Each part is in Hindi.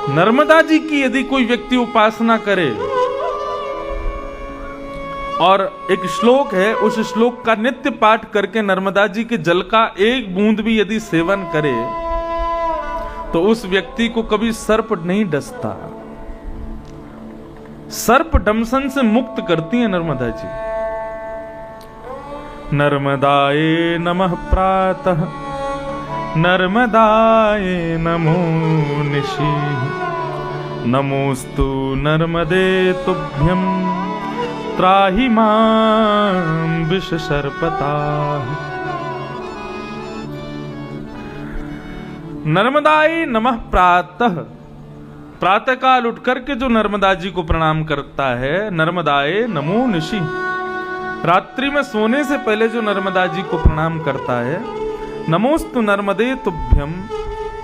नर्मदा जी की यदि कोई व्यक्ति उपासना करे, और एक श्लोक है, उस श्लोक का नित्य पाठ करके नर्मदा जी के जल का एक बूंद भी यदि सेवन करे, तो उस व्यक्ति को कभी सर्प नहीं डसता। सर्प दंशन से मुक्त करती है नर्मदा जी। नर्मदाये नमः प्रातः, नर्मदाये नमो निशि, नमोस्तु नर्मदे तुभ्यं, त्राहि मां विषसर्पताः। नर्मदाये नमः प्रातः, प्रातः काल उठ करके जो नर्मदा जी को प्रणाम करता है, नर्मदाये नमो निशि, रात्रि में सोने से पहले जो नर्मदा जी को प्रणाम करता है, नमोस्तु नर्मदे तुभ्यम,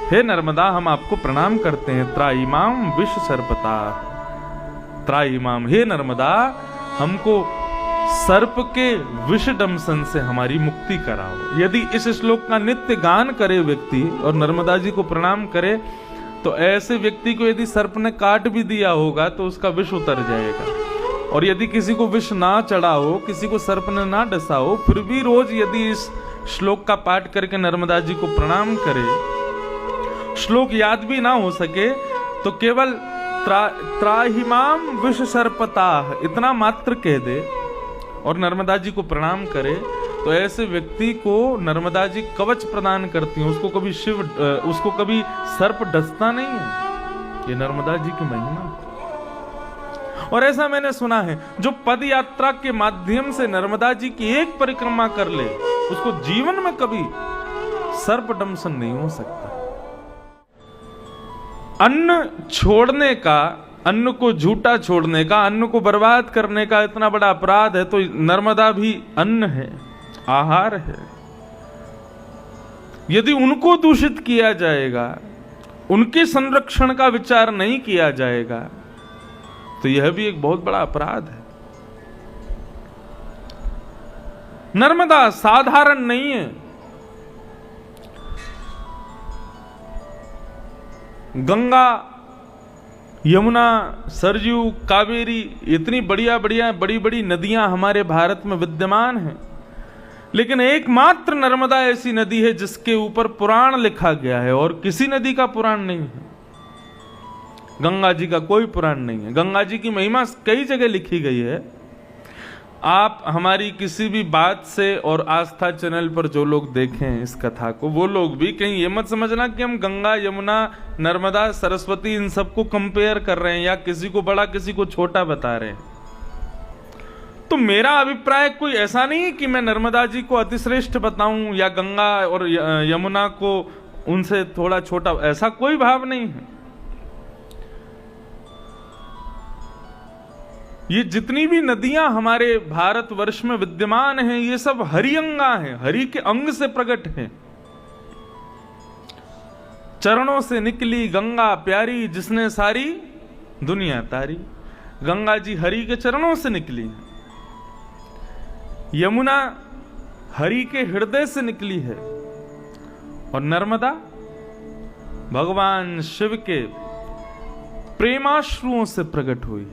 हे नर्मदा हम आपको प्रणाम करते हैं, त्राहि मां विषसर्पताः, त्राहि मां, हे नर्मदा हमको सर्प के विष दंशन से हमारी मुक्ति कराओ। यदि इस श्लोक का नित्य गान करे व्यक्ति और नर्मदा जी को प्रणाम करे, तो ऐसे व्यक्ति को यदि सर्प ने काट भी दिया होगा तो उसका विष उतर जाएगा। और यदि किसी को विष ना चढ़ा हो, किसी को सर्प ने ना डसा हो, फिर भी रोज यदि इस श्लोक का पाठ करके नर्मदा जी को प्रणाम करे, श्लोक याद भी ना हो सके तो केवल त्राहि मां विषसर्पताः इतना मात्र कह दे और नर्मदा जी को प्रणाम करे, तो ऐसे व्यक्ति को नर्मदा जी कवच प्रदान करती हैं। उसको कभी सर्प डसता नहीं है। ये नर्मदा जी की महिमा। और ऐसा मैंने सुना है, जो पद यात्रा के माध्यम से नर्मदा जी की एक परिक्रमा कर ले, उसको जीवन में कभी सर्प दंशन नहीं हो सकता। अन्न छोड़ने का, अन्न को झूठा छोड़ने का, अन्न को बर्बाद करने का इतना बड़ा अपराध है, तो नर्मदा भी अन्न है, आहार है। यदि उनको दूषित किया जाएगा, उनके संरक्षण का विचार नहीं किया जाएगा, तो यह भी एक बहुत बड़ा अपराध है। नर्मदा साधारण नहीं है। गंगा, यमुना, सरयू, कावेरी, इतनी बड़ी बड़ी नदियां हमारे भारत में विद्यमान हैं, लेकिन एकमात्र नर्मदा ऐसी नदी है जिसके ऊपर पुराण लिखा गया है, और किसी नदी का पुराण नहीं है। गंगा जी का कोई पुराण नहीं है। गंगा जी की महिमा कई जगह लिखी गई है। आप हमारी किसी भी बात से, और आस्था चैनल पर जो लोग देखें इस कथा को, वो लोग भी कहीं ये मत समझना कि हम गंगा, यमुना, नर्मदा, सरस्वती इन सबको कंपेयर कर रहे हैं या किसी को बड़ा किसी को छोटा बता रहे हैं। तो मेरा अभिप्राय कोई ऐसा नहीं है कि मैं नर्मदा जी को अतिश्रेष्ठ बताऊं या गंगा और यमुना को उनसे थोड़ा छोटा, ऐसा कोई भाव नहीं है। ये जितनी भी नदियां हमारे भारतवर्ष में विद्यमान हैं, ये सब हरिअंगा हैं, हरि के अंग से प्रकट हैं। चरणों से निकली गंगा प्यारी, जिसने सारी दुनिया तारी। गंगा जी हरि के चरणों से निकली। यमुना हरि के हृदय से निकली है, और नर्मदा भगवान शिव के प्रेमाश्रुओं से प्रकट हुई।